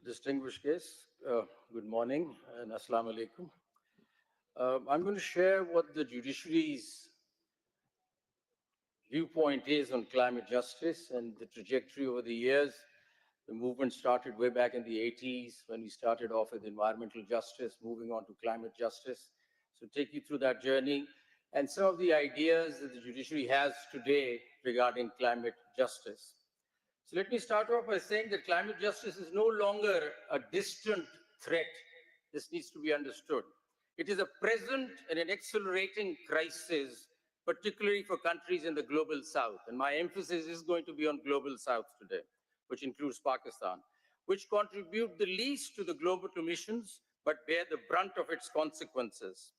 Distinguished guests, good morning and assalamu alaikum. I'm going to share what the judiciary's viewpoint is on climate justice and the trajectory over the years. The movement started way back in the 80s when we started off with environmental justice, moving on to climate justice. So take you through that journey and some of the ideas that the judiciary has today regarding climate justice. So let me start off by saying that climate justice is no longer a distant threat. This needs to be understood. It is a present and an accelerating crisis, particularly for countries in the global south. And my emphasis is going to be on global south today, which includes Pakistan, which contribute the least to the global emissions, but bear the brunt of its consequences.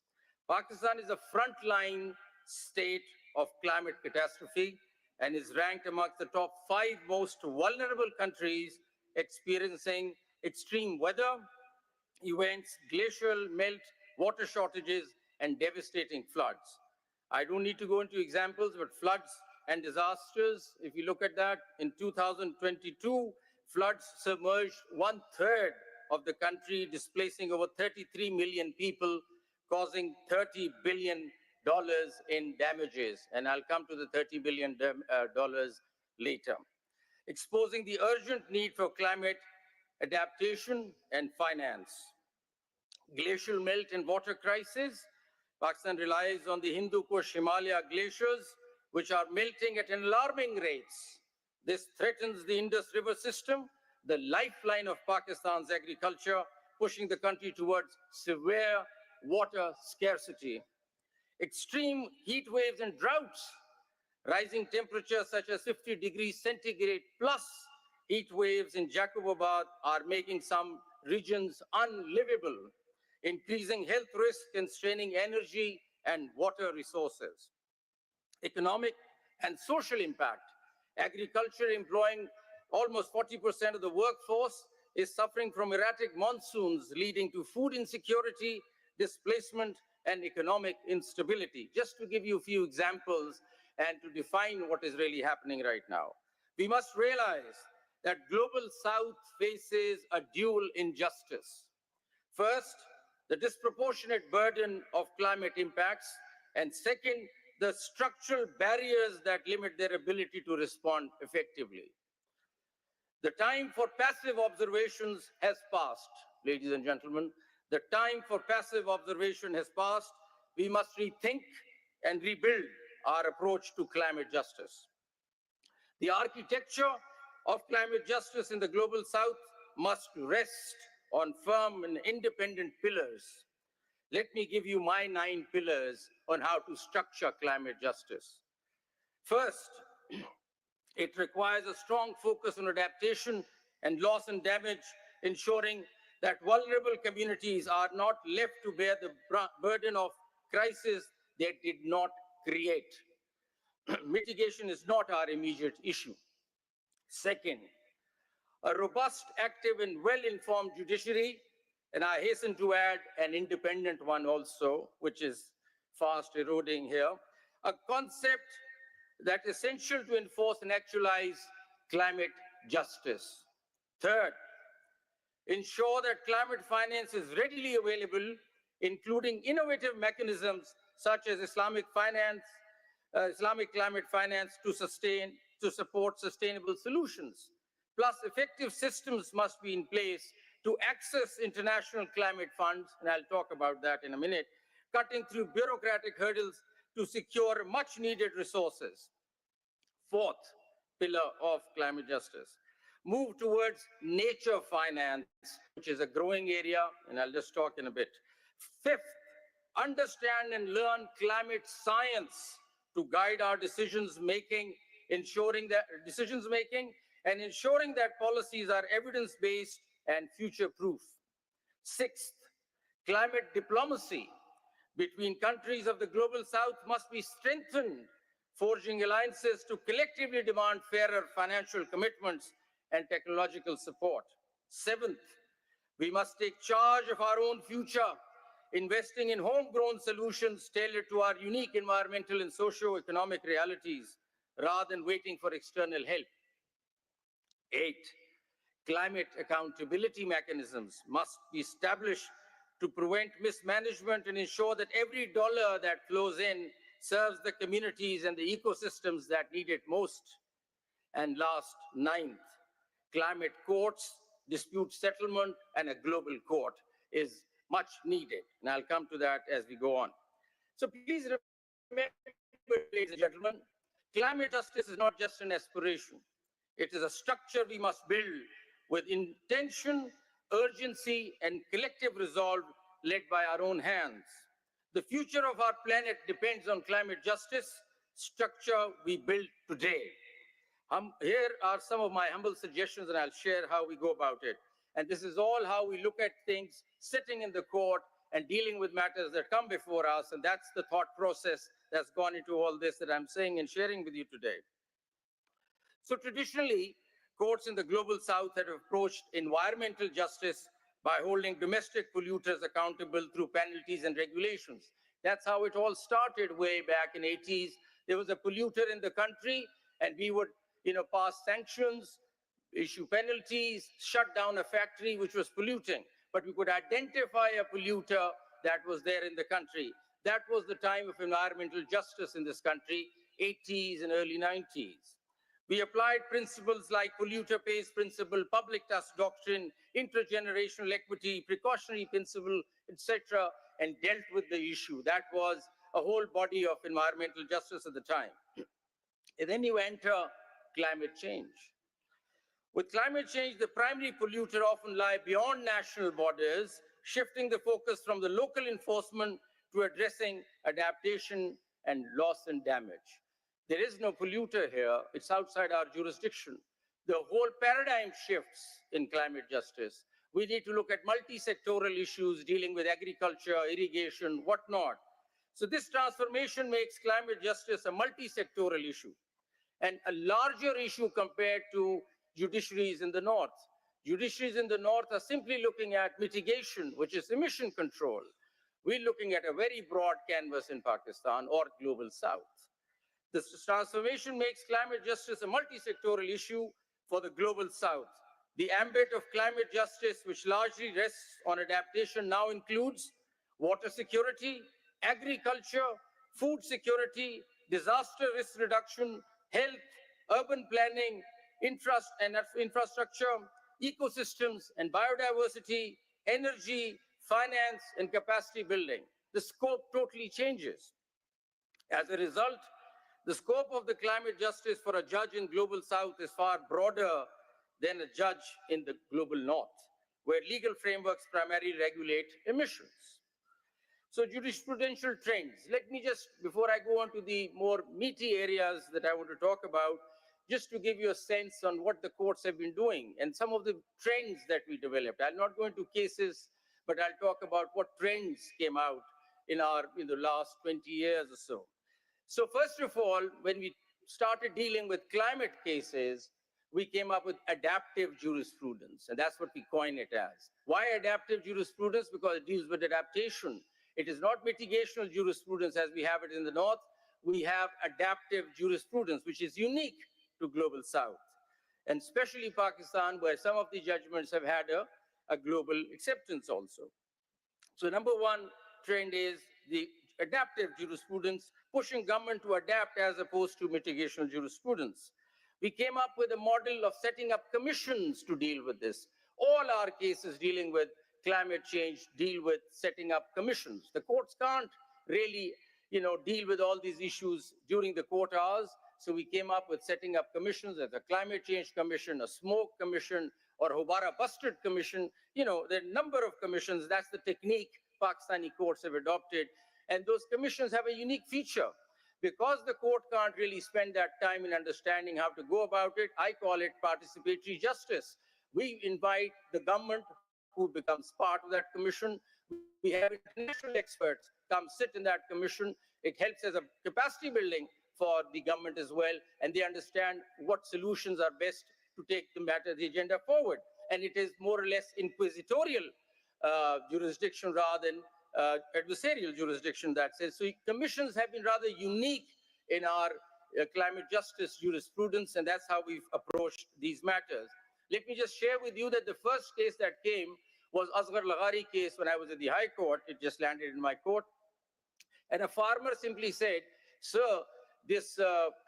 Pakistan is a frontline state of climate catastrophe and is ranked amongst the top 5 most vulnerable countries experiencing extreme weather events, glacial melt, water shortages, and devastating floods. I don't need to go into examples, but floods and disasters, if you look at that, in 2022, floods submerged 1/3 of the country, displacing over 33 million people, causing $30 billion in damages. And I'll come to the $30 billion later. Exposing the urgent need for climate adaptation and finance. Glacial melt and water crisis. Pakistan relies on the Hindu Kush Himalaya glaciers, which are melting at alarming rates. This threatens the Indus River system, the lifeline of Pakistan's agriculture, pushing the country towards severe water scarcity. Extreme heat waves and droughts, rising temperatures such as 50 degrees centigrade plus heat waves in Jacobabad are making some regions unlivable, increasing health risk and straining energy and water resources. Economic and social impact. Agriculture, employing almost 40% of the workforce, is suffering from erratic monsoons, leading to food insecurity, displacement, and economic instability. Just to give you a few examples and to define what is really happening right now. We must realize that global south faces a dual injustice. First, the disproportionate burden of climate impacts, and second, the structural barriers that limit their ability to respond effectively. The time for passive observations has passed, ladies and gentlemen. The time for passive observation has passed. We must rethink and rebuild our approach to climate justice. The architecture of climate justice in the global south must rest on firm and independent pillars. Let me give you my 9 pillars on how to structure climate justice. First, it requires a strong focus on adaptation and loss and damage, ensuring that vulnerable communities are not left to bear the burden of crisis they did not create. Mitigation is not our immediate issue. Second, a robust, active, and well-informed judiciary, and I hasten to add an independent one also, which is fast eroding here, a concept that is essential to enforce and actualize climate justice. Third, ensure that climate finance is readily available, including innovative mechanisms such as Islamic climate finance to support sustainable solutions. Plus, effective systems must be in place to access international climate funds, and I'll talk about that in a minute, cutting through bureaucratic hurdles to secure much needed resources. Fourth pillar of climate justice, move towards nature finance, which is a growing area, and I'll just talk in a bit. Fifth, understand and learn climate science to guide our decisions making, ensuring that policies are evidence-based and future-proof. Sixth, climate diplomacy between countries of the global south must be strengthened, forging alliances to collectively demand fairer financial commitments and technological support. Seventh, we must take charge of our own future, investing in homegrown solutions tailored to our unique environmental and socio-economic realities, rather than waiting for external help. 8, Climate accountability mechanisms must be established to prevent mismanagement and ensure that every dollar that flows in serves the communities and the ecosystems that need it most. And last, ninth, climate courts, dispute settlement, and a global court is much needed. And I'll come to that as we go on. So please remember, ladies and gentlemen, climate justice is not just an aspiration. It is a structure we must build with intention, urgency, and collective resolve led by our own hands. The future of our planet depends on climate justice, structure we build today. Here are some of my humble suggestions, and I'll share how we go about it. And this is all how we look at things sitting in the court and dealing with matters that come before us. And that's the thought process that's gone into all this that I'm saying and sharing with you today. So traditionally, courts in the global south have approached environmental justice by holding domestic polluters accountable through penalties and regulations. That's how it all started way back in 80s. There was a polluter in the country, and we would pass sanctions, issue penalties, shut down a factory which was polluting. But we could identify a polluter that was there in the country. That was the time of environmental justice in this country, 80s and early 90s. We applied principles like polluter pays principle, public trust doctrine, intergenerational equity, precautionary principle, etc., and dealt with the issue. That was a whole body of environmental justice at the time. And then you enter climate change. With climate change, the primary polluter often lie beyond national borders, shifting the focus from the local enforcement to addressing adaptation and loss and damage. There is no polluter here. It's outside our jurisdiction. The whole paradigm shifts in climate justice. We need to look at multi-sectoral issues dealing with agriculture, irrigation, whatnot. So this transformation makes climate justice a multi-sectoral issue and a larger issue compared to judiciaries in the north. Judiciaries in the north are simply looking at mitigation, which is emission control. We're looking at a very broad canvas in Pakistan or global south. This transformation makes climate justice a multi-sectoral issue for the global south. The ambit of climate justice, which largely rests on adaptation, now includes water security, agriculture, food security, disaster risk reduction, health, urban planning, infrastructure, ecosystems and biodiversity, energy, finance, and capacity building. The scope totally changes. As a result, the scope of the climate justice for a judge in global south is far broader than a judge in the global north, where legal frameworks primarily regulate emissions. So jurisprudential trends. Let me just, before I go on to the more meaty areas that I want to talk about, just to give you a sense on what the courts have been doing and some of the trends that we developed. I'll not go into cases, but I'll talk about what trends came out in the last 20 years or so. So first of all, when we started dealing with climate cases, we came up with adaptive jurisprudence, and that's what we coin it as. Why adaptive jurisprudence? Because it deals with adaptation. It is not mitigational jurisprudence as we have it in the north. We have adaptive jurisprudence, which is unique to global south, and especially Pakistan, where some of the judgments have had a global acceptance also. So number one trend is the adaptive jurisprudence, pushing government to adapt as opposed to mitigational jurisprudence. We came up with a model of setting up commissions to deal with this. All our cases dealing with climate change deal with setting up commissions. The courts can't really, deal with all these issues during the court hours. So we came up with setting up commissions as a climate change commission, a smoke commission, or Hobara Bustard commission. There are a number of commissions. That's the technique Pakistani courts have adopted. And those commissions have a unique feature. Because the court can't really spend that time in understanding how to go about it, I call it participatory justice. We invite the government, who becomes part of that commission. We have international experts come sit in that commission. It helps as a capacity building for the government as well, and they understand what solutions are best to take the matter, the agenda forward. And it is more or less inquisitorial jurisdiction rather than adversarial jurisdiction, that says. So commissions have been rather unique in our climate justice jurisprudence, and that's how we've approached these matters. Let me just share with you that the first case that came was Asghar Laghari case when I was at the High Court. It just landed in my court. And a farmer simply said, sir, this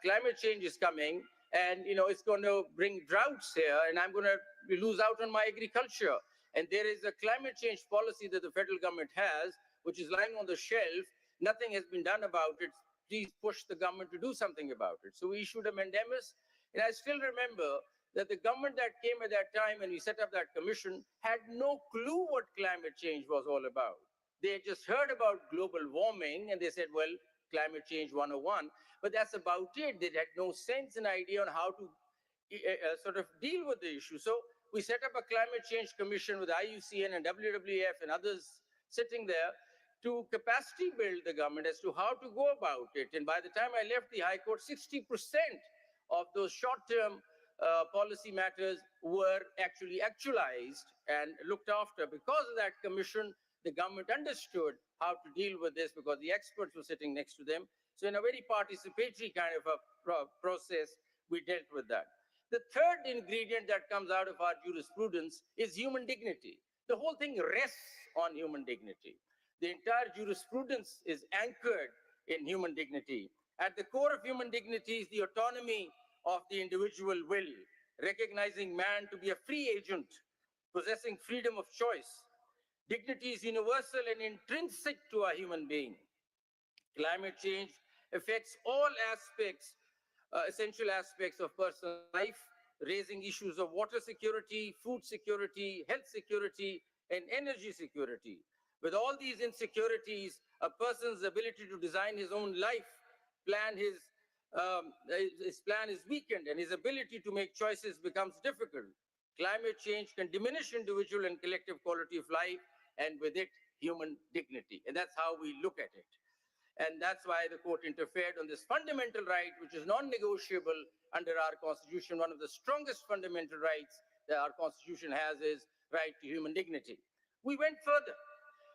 climate change is coming and it's going to bring droughts here and I'm going to lose out on my agriculture. And there is a climate change policy that the federal government has, which is lying on the shelf. Nothing has been done about it. Please push the government to do something about it. So we issued a mandamus. And I still remember that the government that came at that time and we set up that commission had no clue what climate change was all about. They had just heard about global warming and they said, well, climate change 101, but that's about it. They had no sense and idea on how to sort of deal with the issue. So we set up a climate change commission with IUCN and WWF and others sitting there to capacity build the government as to how to go about it. And by the time I left the High Court, 60% of those short-term policy matters were actually actualized and looked after. Because of that commission, the government understood how to deal with this because the experts were sitting next to them. So in a very participatory kind of a process, we dealt with that. The third ingredient that comes out of our jurisprudence is human dignity. The whole thing rests on human dignity. The entire jurisprudence is anchored in human dignity. At the core of human dignity is the autonomy of the individual will, recognizing man to be a free agent, possessing freedom of choice. Dignity is universal and intrinsic to a human being. Climate change affects all aspects, essential aspects of personal life, raising issues of water security, food security, health security, and energy security. With all these insecurities, a person's ability to design his own life, plan his plan is weakened and his ability to make choices becomes difficult. Climate change can diminish individual and collective quality of life and with it, human dignity. And that's how we look at it. And that's why the court interfered on this fundamental right, which is non-negotiable under our constitution. One of the strongest fundamental rights that our constitution has is right to human dignity. We went further.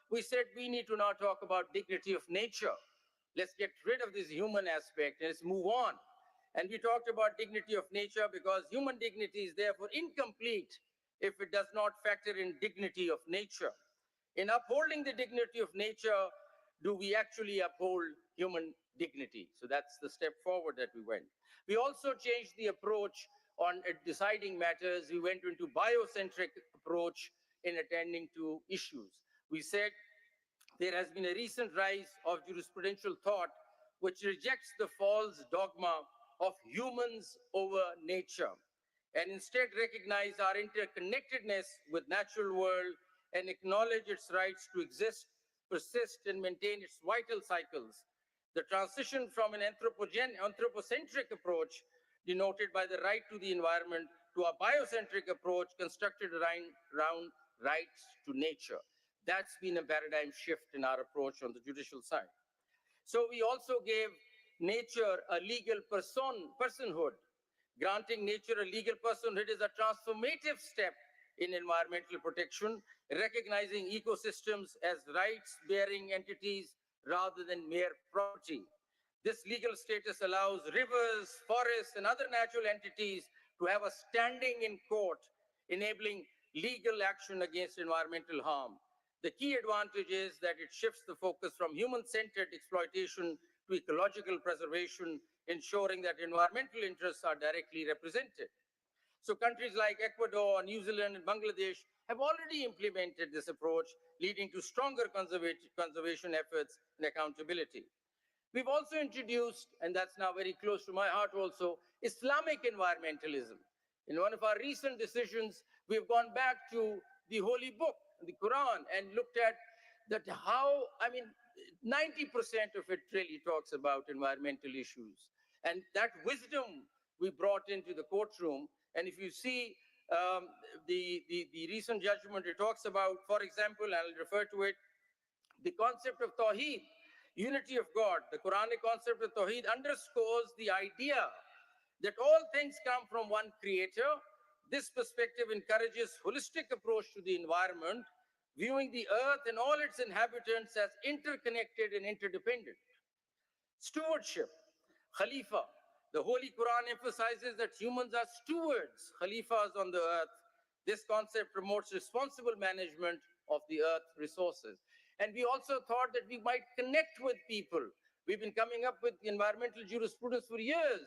We said we need to now talk about dignity of nature. Let's get rid of this human aspect and let's move on. And we talked about dignity of nature because human dignity is therefore incomplete if it does not factor in dignity of nature. In upholding the dignity of nature, do we actually uphold human dignity? So that's the step forward that we went. We also changed the approach on deciding matters. We went into biocentric approach in attending to issues. We said there has been a recent rise of jurisprudential thought which rejects the false dogma of humans over nature and instead recognize our interconnectedness with natural world and acknowledge its rights to exist, persist, and maintain its vital cycles. The transition from an anthropocentric approach denoted by the right to the environment to a biocentric approach constructed around rights to nature. That's been a paradigm shift in our approach on the judicial side. So we also gave nature a legal personhood. Granting nature a legal personhood is a transformative step in environmental protection, recognizing ecosystems as rights-bearing entities rather than mere property. This legal status allows rivers, forests, and other natural entities to have a standing in court, enabling legal action against environmental harm. The key advantage is that it shifts the focus from human-centered exploitation to ecological preservation, ensuring that environmental interests are directly represented. So countries like Ecuador, New Zealand, and Bangladesh have already implemented this approach, leading to stronger conservation efforts and accountability. We've also introduced, and that's now very close to my heart also, Islamic environmentalism. In one of our recent decisions, we've gone back to the holy book, the Quran, and looked at that how, 90% of it really talks about environmental issues. And that wisdom we brought into the courtroom. And if you see the recent judgment, it talks about, for example, I'll refer to it, the concept of Tawheed, unity of God. The Quranic concept of Tawheed underscores the idea that all things come from one creator. This perspective encourages holistic approach to the environment, viewing the earth and all its inhabitants as interconnected and interdependent. Stewardship, Khalifa. The Holy Quran emphasizes that humans are stewards, khalifas on the earth. This concept promotes responsible management of the earth resources. And we also thought that we might connect with people. We've been coming up with environmental jurisprudence for years.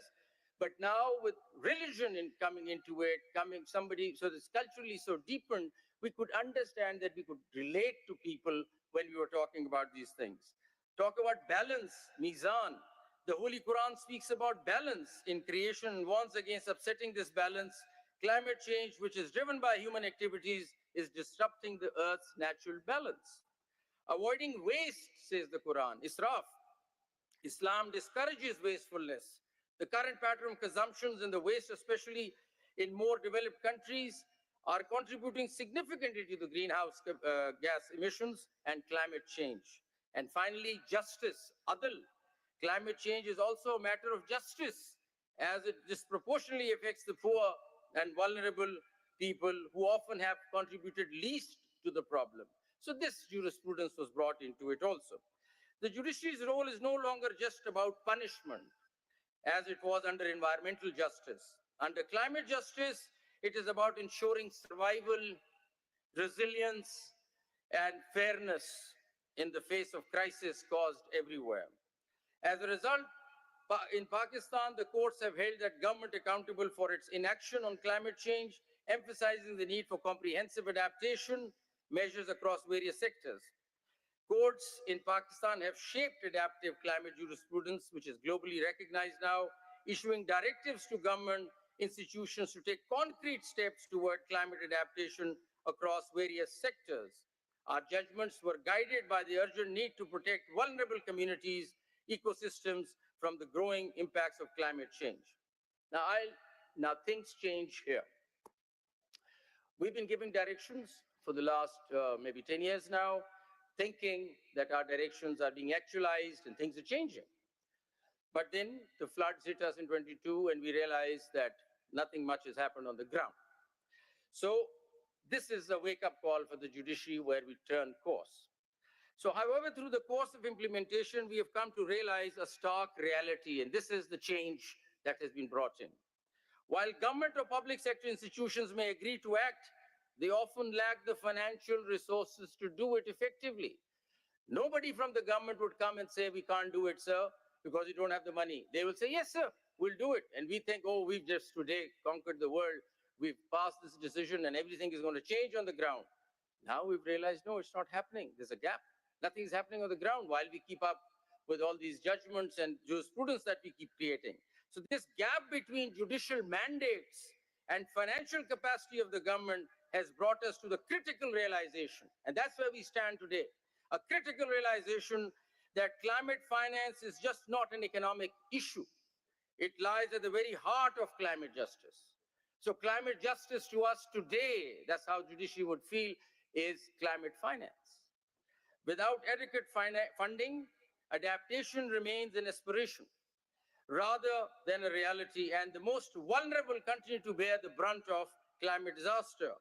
But now with religion coming into it, so it's culturally so deepened, we could understand that we could relate to people when we were talking about these things. Talk about balance, mizan. The Holy Quran speaks about balance in creation and warns against upsetting this balance. Climate change, which is driven by human activities, is disrupting the earth's natural balance. Avoiding waste, says the Quran, israf. Islam discourages wastefulness. The current pattern of consumptions and the waste, especially in more developed countries, are contributing significantly to the greenhouse gas emissions and climate change. And finally, justice, adl. Climate change is also a matter of justice, as it disproportionately affects the poor and vulnerable people who often have contributed least to the problem. So this jurisprudence was brought into it also. The judiciary's role is no longer just about punishment, as it was under environmental justice. Under climate justice, it is about ensuring survival, resilience, and fairness in the face of crisis caused everywhere. As a result, in Pakistan, the courts have held that government accountable for its inaction on climate change, emphasizing the need for comprehensive adaptation measures across various sectors. Courts in Pakistan have shaped adaptive climate jurisprudence, which is globally recognized now, issuing directives to government institutions to take concrete steps toward climate adaptation across various sectors. Our judgments were guided by the urgent need to protect vulnerable communities, ecosystems from the growing impacts of climate change. Now things change here. We've been giving directions for the last maybe 10 years now, thinking that our directions are being actualized and things are changing. But then the floods hit us in 22 and we realized that nothing much has happened on the ground. So this is a wake-up call for the judiciary where we turn course. So however, through the course of implementation, we have come to realize a stark reality, and this is the change that has been brought in. While government or public sector institutions may agree to act, they often lack the financial resources to do it effectively. Nobody from the government would come and say, we can't do it, sir, because you don't have the money. They will say, yes, sir, we'll do it. And we think, oh, we've just today conquered the world. We've passed this decision and everything is going to change on the ground. Now we've realized, no, it's not happening. There's a gap. Nothing is happening on the ground while we keep up with all these judgments and jurisprudence that we keep creating. So this gap between judicial mandates and financial capacity of the government has brought us to the critical realization. And that's where we stand today. A critical realization that climate finance is just not an economic issue. It lies at the very heart of climate justice. So climate justice to us today, that's how judiciary would feel, is climate finance. Without adequate funding, adaptation remains an aspiration rather than a reality, and the most vulnerable continue to bear the brunt of climate disaster.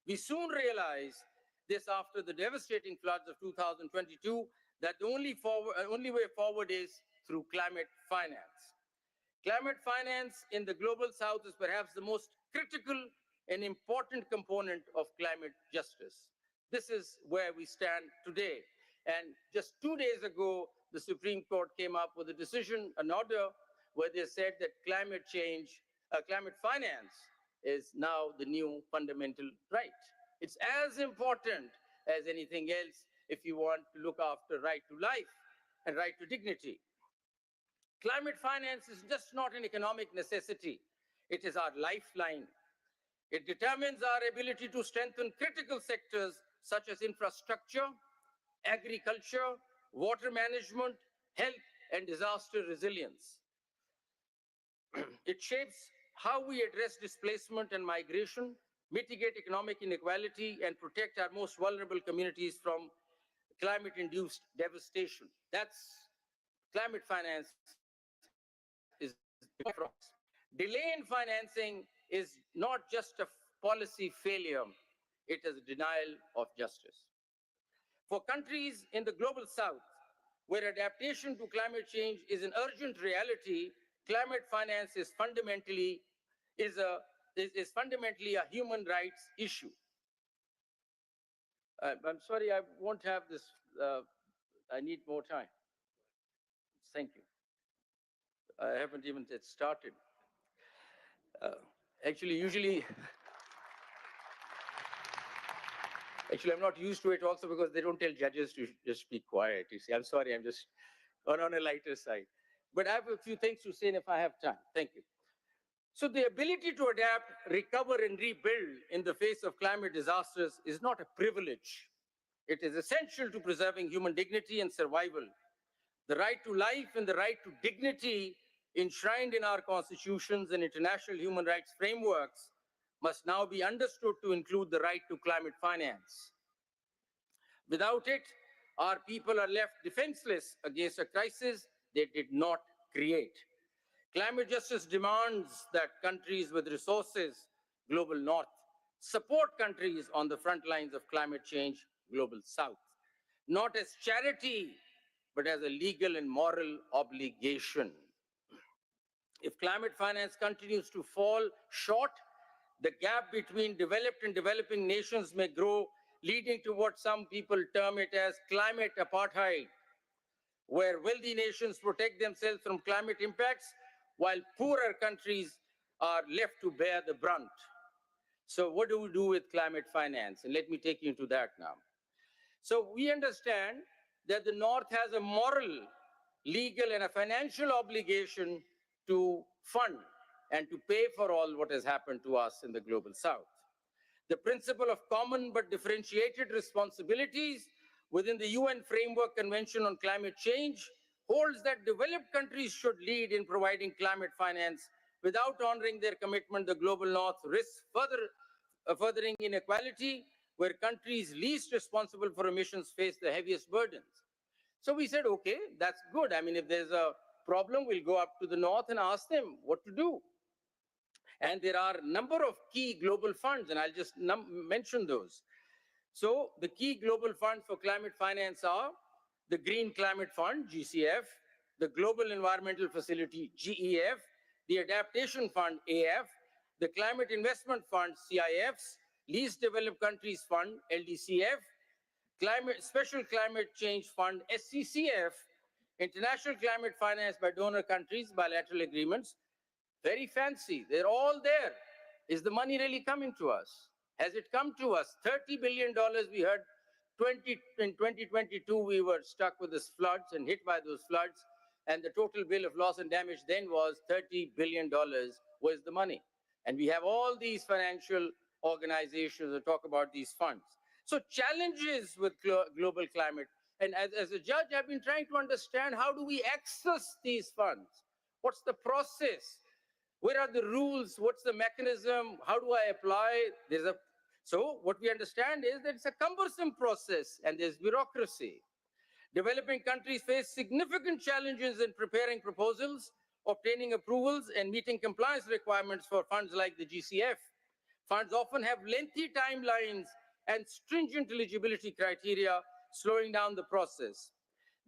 We soon realized this after the devastating floods of 2022, that the only way forward is through climate finance. Climate finance in the global south is perhaps the most critical and important component of climate justice. This is where we stand today. And just 2 days ago, the Supreme Court came up with a decision, an order, where they said that climate finance is now the new fundamental right. It's as important as anything else if you want to look after right to life and right to dignity. Climate finance is just not an economic necessity. It is our lifeline. It determines our ability to strengthen critical sectors such as infrastructure, agriculture, water management, health, and disaster resilience. It shapes how we address displacement and migration, mitigate economic inequality, and protect our most vulnerable communities from climate-induced devastation. That's climate finance is delay in financing is not just a policy failure, it is a denial of justice. For countries in the global south, where adaptation to climate change is an urgent reality, climate finance is fundamentally a human rights issue. I'm sorry, I won't have this. I need more time. Thank you. I haven't even yet started. Actually, I'm not used to it also because they don't tell judges to just be quiet. You see, I'm sorry, I'm just on a lighter side. But I have a few things to say if I have time. Thank you. So the ability to adapt, recover, and rebuild in the face of climate disasters is not a privilege. It is essential to preserving human dignity and survival. The right to life and the right to dignity enshrined in our constitutions and international human rights frameworks must now be understood to include the right to climate finance. Without it, our people are left defenseless against a crisis they did not create. Climate justice demands that countries with resources, global north, support countries on the front lines of climate change, global south, not as charity, but as a legal and moral obligation. If climate finance continues to fall short, the gap between developed and developing nations may grow, leading to what some people term it as climate apartheid, where wealthy nations protect themselves from climate impacts, while poorer countries are left to bear the brunt. So what do we do with climate finance? And let me take you into that now. So we understand that the North has a moral, legal, and a financial obligation to fund and to pay for all what has happened to us in the global South. The principle of common but differentiated responsibilities within the UN Framework Convention on Climate Change holds that developed countries should lead in providing climate finance. Without honoring their commitment, the global North risks furthering inequality, where countries least responsible for emissions face the heaviest burdens. So we said, okay, that's good. I mean, if there's a problem, we'll go up to the North and ask them what to do. And there are a number of key global funds, and I'll just mention those. So the key global funds for climate finance are the Green Climate Fund, GCF, the Global Environmental Facility, GEF, the Adaptation Fund, AF, the Climate Investment Fund, CIFs, Least Developed Countries Fund, LDCF, Special Climate Change Fund, SCCF, International Climate Finance by donor countries, bilateral agreements. Very fancy. They're all there. Is the money really coming to us? Has it come to us? $30 billion we heard. In 2022, we were stuck with these floods and hit by those floods. And the total bill of loss and damage then was $30 billion. Where's the money? And we have all these financial organizations that talk about these funds. So challenges with global climate. And as a judge, I've been trying to understand how do we access these funds? What's the process? Where are the rules? What's the mechanism? How do I apply? So what we understand is that it's a cumbersome process and there's bureaucracy. Developing countries face significant challenges in preparing proposals, obtaining approvals, and meeting compliance requirements for funds like the GCF. Funds often have lengthy timelines and stringent eligibility criteria, slowing down the process.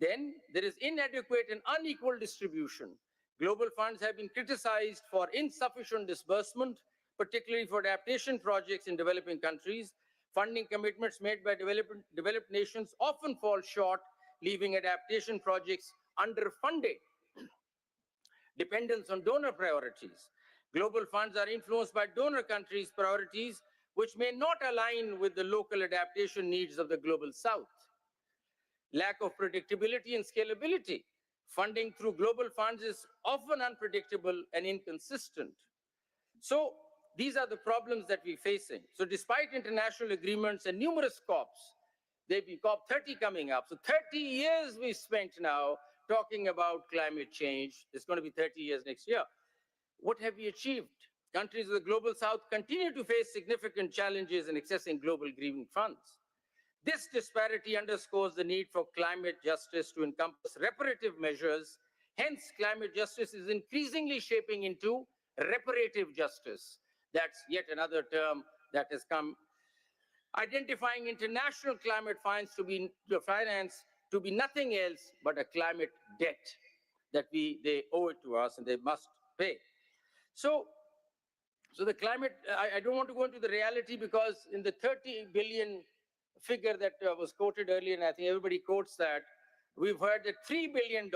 Then there is inadequate and unequal distribution. Global funds have been criticized for insufficient disbursement, particularly for adaptation projects in developing countries. Funding commitments made by developed nations often fall short, leaving adaptation projects underfunded. Dependence on donor priorities. Global funds are influenced by donor countries' priorities, which may not align with the local adaptation needs of the global South. Lack of predictability and scalability. Funding through global funds is often unpredictable and inconsistent. So these are the problems that we're facing. So despite international agreements and numerous COPs, there'll be COP30 coming up. So 30 years we spent now talking about climate change. It's going to be 30 years next year. What have we achieved? Countries of the global South continue to face significant challenges in accessing global green funds. This disparity underscores the need for climate justice to encompass reparative measures. Hence, climate justice is increasingly shaping into reparative justice. That's yet another term that has come. Identifying international climate finance to be nothing else but a climate debt. that they owe it to us and they must pay. So, so the climate, I don't want to go into the reality because in the 30 billion figure that was quoted earlier, and I think everybody quotes that, we've heard that $3 billion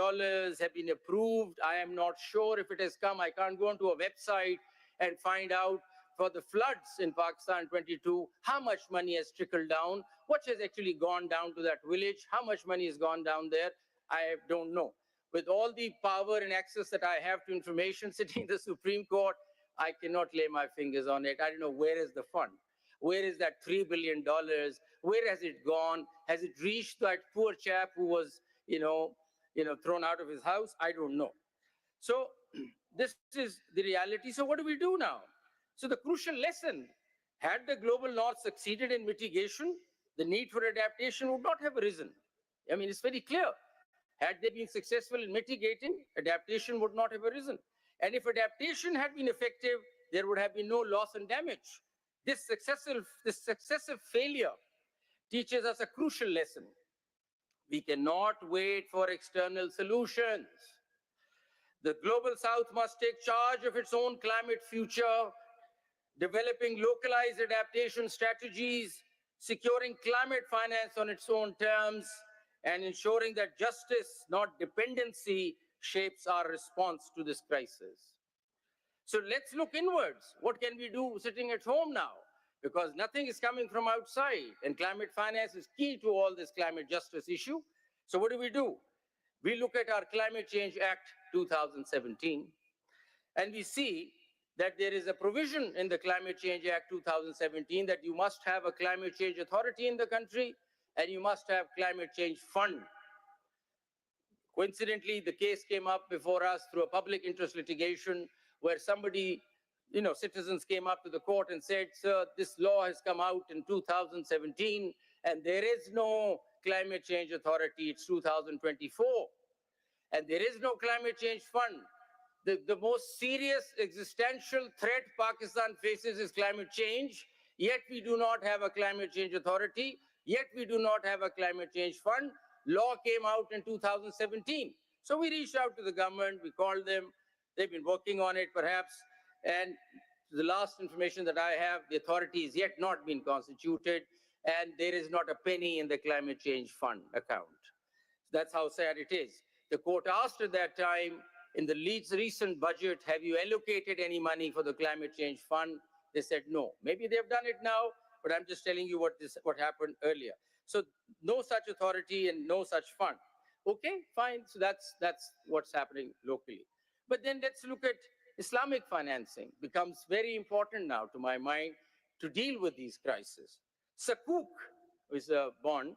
have been approved. I am not sure if it has come. I can't go onto a website and find out for the floods in Pakistan 22, how much money has trickled down, what has actually gone down to that village, how much money has gone down there, I don't know. With all the power and access that I have to information sitting in the Supreme Court, I cannot lay my fingers on it. I don't know where is the fund. Where is that $3 billion? Where has it gone? Has it reached that poor chap who was, thrown out of his house? I don't know. So this is the reality. So what do we do now? So the crucial lesson, had the global north succeeded in mitigation, the need for adaptation would not have arisen. I mean, it's very clear. Had they been successful in mitigating, adaptation would not have arisen. And if adaptation had been effective, there would have been no loss and damage. This successive failure teaches us a crucial lesson. We cannot wait for external solutions. The global south must take charge of its own climate future, developing localized adaptation strategies, securing climate finance on its own terms, and ensuring that justice, not dependency, shapes our response to this crisis. So let's look inwards. What can we do sitting at home now? Because nothing is coming from outside, and climate finance is key to all this climate justice issue. So what do? We look at our Climate Change Act 2017, and we see that there is a provision in the Climate Change Act 2017 that you must have a climate change authority in the country, and you must have climate change fund. Coincidentally, the case came up before us through a public interest litigation where somebody, citizens came up to the court and said, sir, this law has come out in 2017 and there is no climate change authority, it's 2024. And there is no climate change fund. The most serious existential threat Pakistan faces is climate change, yet we do not have a climate change authority, yet we do not have a climate change fund. Law came out in 2017. So we reached out to the government, we called them, they've been working on it perhaps, and the last information that I have, the authority is yet not been constituted, and there is not a penny in the climate change fund account. That's how sad it is. The court asked at that time, in the recent budget, have you allocated any money for the climate change fund? They said no. Maybe they've done it now, but I'm just telling you what happened earlier. So no such authority and no such fund. Okay, fine. So that's what's happening locally. But then let's look at Islamic financing. Becomes very important now, to my mind, to deal with these crises. Sukuk is a bond,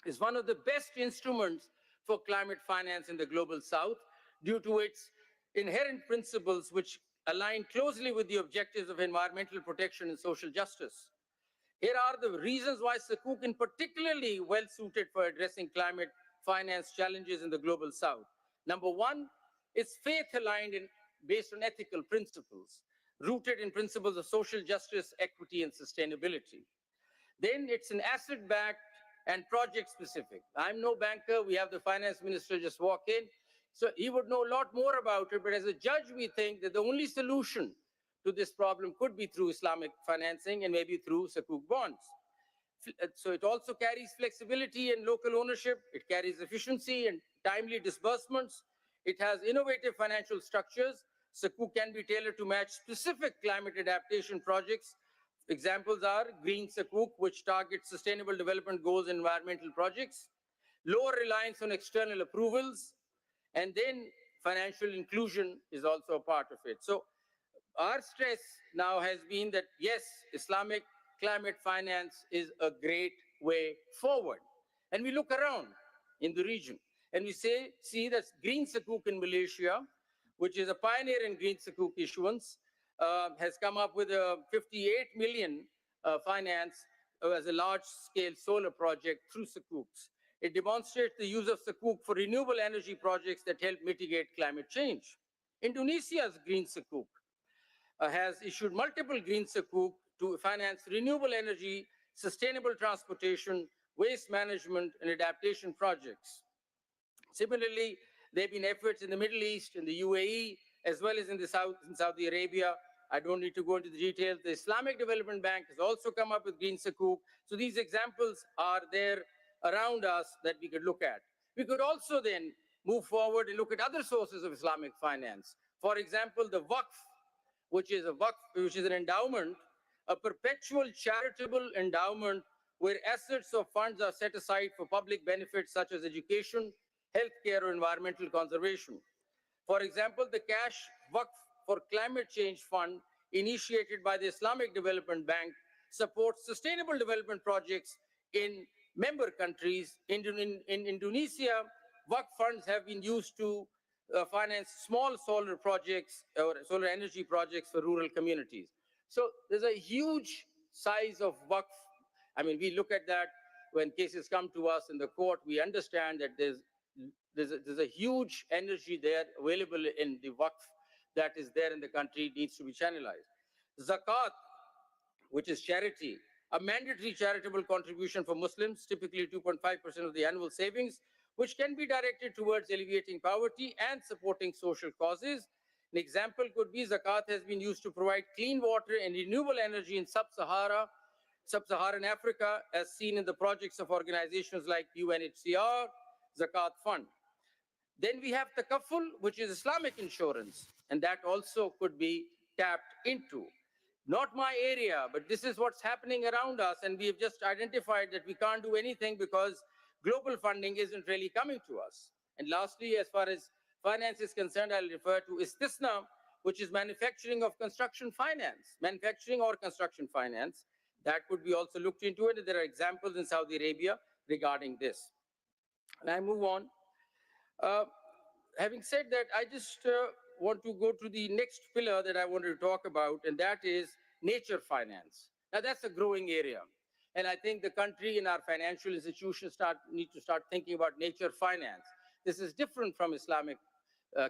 is one of the best instruments for climate finance in the global south due to its inherent principles which align closely with the objectives of environmental protection and social justice. Here are the reasons why Sukuk is particularly well suited for addressing climate finance challenges in the global south. Number one, it's faith aligned and based on ethical principles, rooted in principles of social justice, equity, and sustainability. Then it's an asset-backed and project-specific. I'm no banker. We have the finance minister just walk in. So he would know a lot more about it. But as a judge, we think that the only solution to this problem could be through Islamic financing and maybe through Sukuk bonds. So it also carries flexibility and local ownership. It carries efficiency and timely disbursements. It has innovative financial structures. Sukuk can be tailored to match specific climate adaptation projects. Examples are Green Sukuk, which targets sustainable development goals in environmental projects, lower reliance on external approvals, and then financial inclusion is also a part of it. So our stress now has been that, yes, Islamic climate finance is a great way forward. And we look around in the region and we see that Green Sukuk in Malaysia, which is a pioneer in Green Sukuk issuance, has come up with a 58 million finance as a large-scale solar project through Sukuks. It demonstrates the use of Sukuk for renewable energy projects that help mitigate climate change. Indonesia's Green Sukuk has issued multiple Green Sukuk to finance renewable energy, sustainable transportation, waste management, and adaptation projects. Similarly, There have been efforts in the Middle East, in the UAE, as well as in the South, in Saudi Arabia. I don't need to go into the details. The Islamic Development Bank has also come up with Green Sukuk. So these examples are there around us that we could look at. We could also then move forward and look at other sources of Islamic finance. For example, the Waqf, which is an endowment, a perpetual charitable endowment where assets or funds are set aside for public benefits such as education, healthcare, or environmental conservation. For example, the Cash Waqf for Climate Change Fund, initiated by the Islamic Development Bank, supports sustainable development projects in member countries. In Indonesia, Waqf funds have been used to finance small solar projects or solar energy projects for rural communities. So there's a huge size of Waqf. I mean, we look at that when cases come to us in the court, we understand that there's a huge energy there available in the Waqf that is there in the country, needs to be channelized. Zakat, which is charity, a mandatory charitable contribution for Muslims, typically 2.5% of the annual savings, which can be directed towards alleviating poverty and supporting social causes. An example could be zakat has been used to provide clean water and renewable energy in sub-Saharan Africa, as seen in the projects of organizations like UNHCR, Zakat Fund. Then we have Takaful, which is Islamic insurance, and that also could be tapped into. Not my area, but this is what's happening around us, and we have just identified that we can't do anything because global funding isn't really coming to us. And lastly, as far as finance is concerned, I'll refer to Istisna, which is manufacturing or construction finance. That could be also looked into, and there are examples in Saudi Arabia regarding this. And I move on. Having said that, I just want to go to the next pillar that I wanted to talk about, and that is nature finance. Now, that's a growing area. And I think the country and our financial institutions need to start thinking about nature finance. This is different from Islamic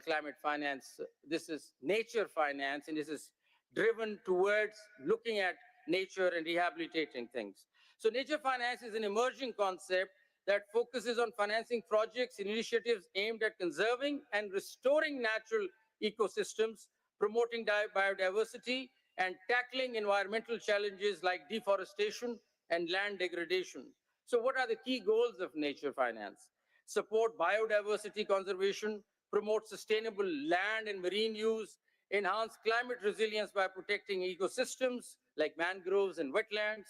climate finance. This is nature finance, and this is driven towards looking at nature and rehabilitating things. So nature finance is an emerging concept that focuses on financing projects and initiatives aimed at conserving and restoring natural ecosystems, promoting biodiversity, and tackling environmental challenges like deforestation and land degradation. So what are the key goals of nature finance? Support biodiversity conservation, promote sustainable land and marine use, enhance climate resilience by protecting ecosystems like mangroves and wetlands,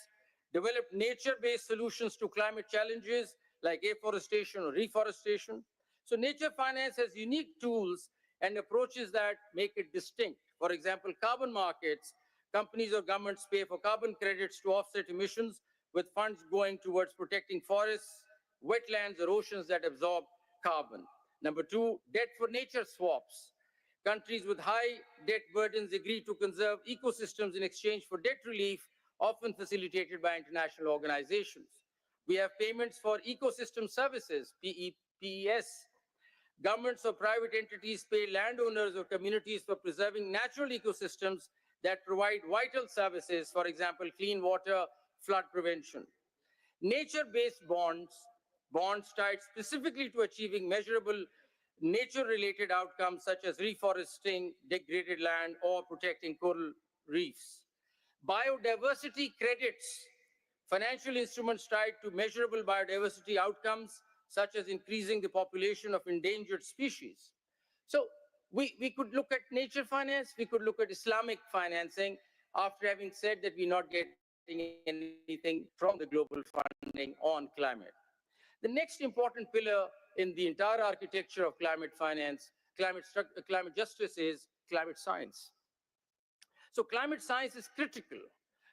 develop nature-based solutions to climate challenges like afforestation or reforestation. So nature finance has unique tools and approaches that make it distinct. For example, carbon markets, companies or governments pay for carbon credits to offset emissions, with funds going towards protecting forests, wetlands, or oceans that absorb carbon. Number two, debt for nature swaps. Countries with high debt burdens agree to conserve ecosystems in exchange for debt relief, often facilitated by international organizations. We have payments for ecosystem services, PES. Governments or private entities pay landowners or communities for preserving natural ecosystems that provide vital services, for example, clean water, flood prevention. Nature-based bonds tied specifically to achieving measurable nature-related outcomes such as reforesting degraded land or protecting coral reefs. Biodiversity credits, financial instruments tied to measurable biodiversity outcomes such as increasing the population of endangered species. So we could look at nature finance, we could look at Islamic financing after having said that we're not getting anything from the global funding on climate. The next important pillar in the entire architecture of climate finance, climate justice is climate science. So climate science is critical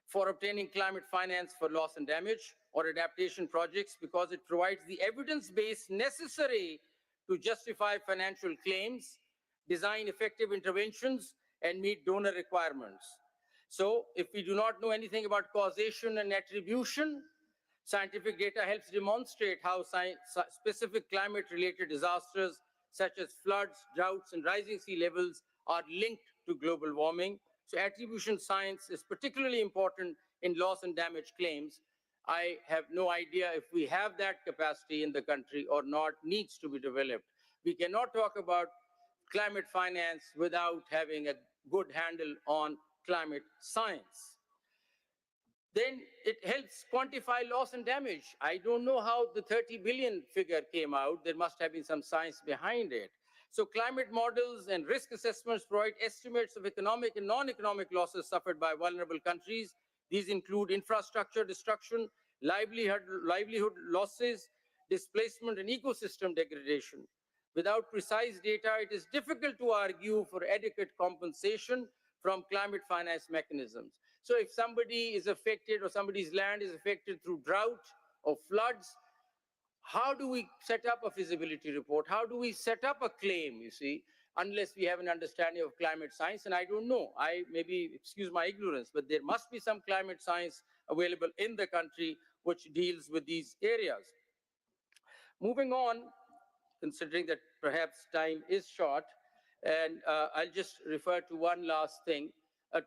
for obtaining climate finance for loss and damage or adaptation projects because it provides the evidence base necessary to justify financial claims, design effective interventions, and meet donor requirements. So if we do not know anything about causation and attribution, scientific data helps demonstrate how specific climate-related disasters such as floods, droughts, and rising sea levels are linked to global warming. So attribution science is particularly important in loss and damage claims. I have no idea if we have that capacity in the country or not, needs to be developed. We cannot talk about climate finance without having a good handle on climate science. Then it helps quantify loss and damage. I don't know how the 30 billion figure came out. There must have been some science behind it. So climate models and risk assessments provide estimates of economic and non-economic losses suffered by vulnerable countries. These include infrastructure destruction, livelihood losses, displacement, and ecosystem degradation. Without precise data, it is difficult to argue for adequate compensation from climate finance mechanisms. So if somebody is affected or somebody's land is affected through drought or floods, how do we set up a feasibility report? How do we set up a claim, you see, unless we have an understanding of climate science? And I don't know. I maybe excuse my ignorance, but there must be some climate science available in the country which deals with these areas. Moving on, considering that perhaps time is short, and I'll just refer to one last thing,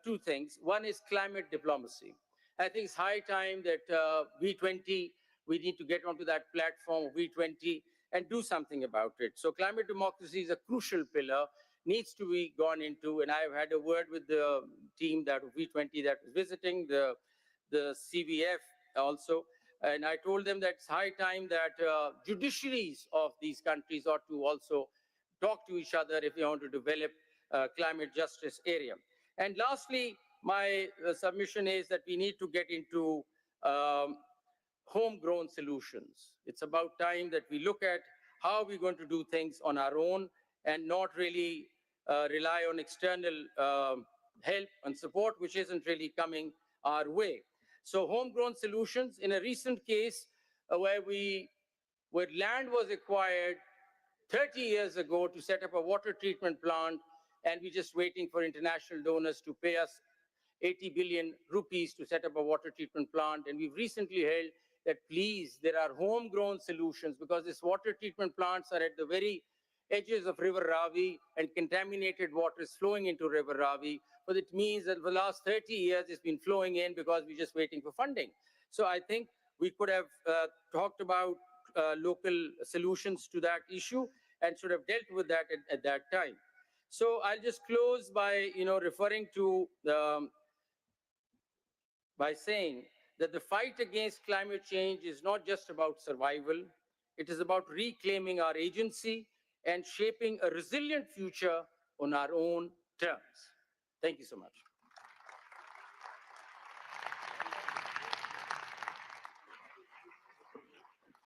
two things. One is climate diplomacy. I think it's high time that V20, we need to get onto that platform of V20 and do something about it. So climate democracy is a crucial pillar, needs to be gone into, and I've had a word with the team that V20 that was visiting, the CVF also, and I told them that it's high time that judiciaries of these countries ought to also talk to each other if they want to develop climate justice area. And lastly, my submission is that we need to get into homegrown solutions. It's about time that we look at how we're going to do things on our own and not really rely on external help and support, which isn't really coming our way. So homegrown solutions, in a recent case where land was acquired 30 years ago to set up a water treatment plant, and we're just waiting for international donors to pay us 80 billion rupees to set up a water treatment plant. And we've recently held that, please, there are homegrown solutions, because these water treatment plants are at the very edges of River Ravi, and contaminated water is flowing into River Ravi. But it means that for the last 30 years, it's been flowing in because we're just waiting for funding. So I think we could have talked about local solutions to that issue and should have dealt with that at that time. So I'll just close by referring to by saying that the fight against climate change is not just about survival. It is about reclaiming our agency and shaping a resilient future on our own terms. Thank you so much.